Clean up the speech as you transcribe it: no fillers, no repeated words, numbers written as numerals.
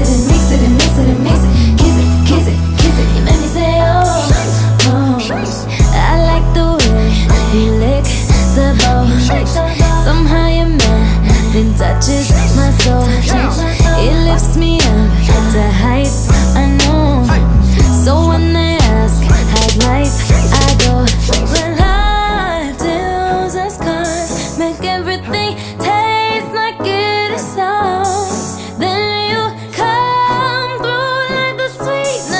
it and mix it and mix it and mix it. Kiss it, kiss it, kiss it. You make me say oh, oh. I like the way you lick the bowl. Somehow your man then touches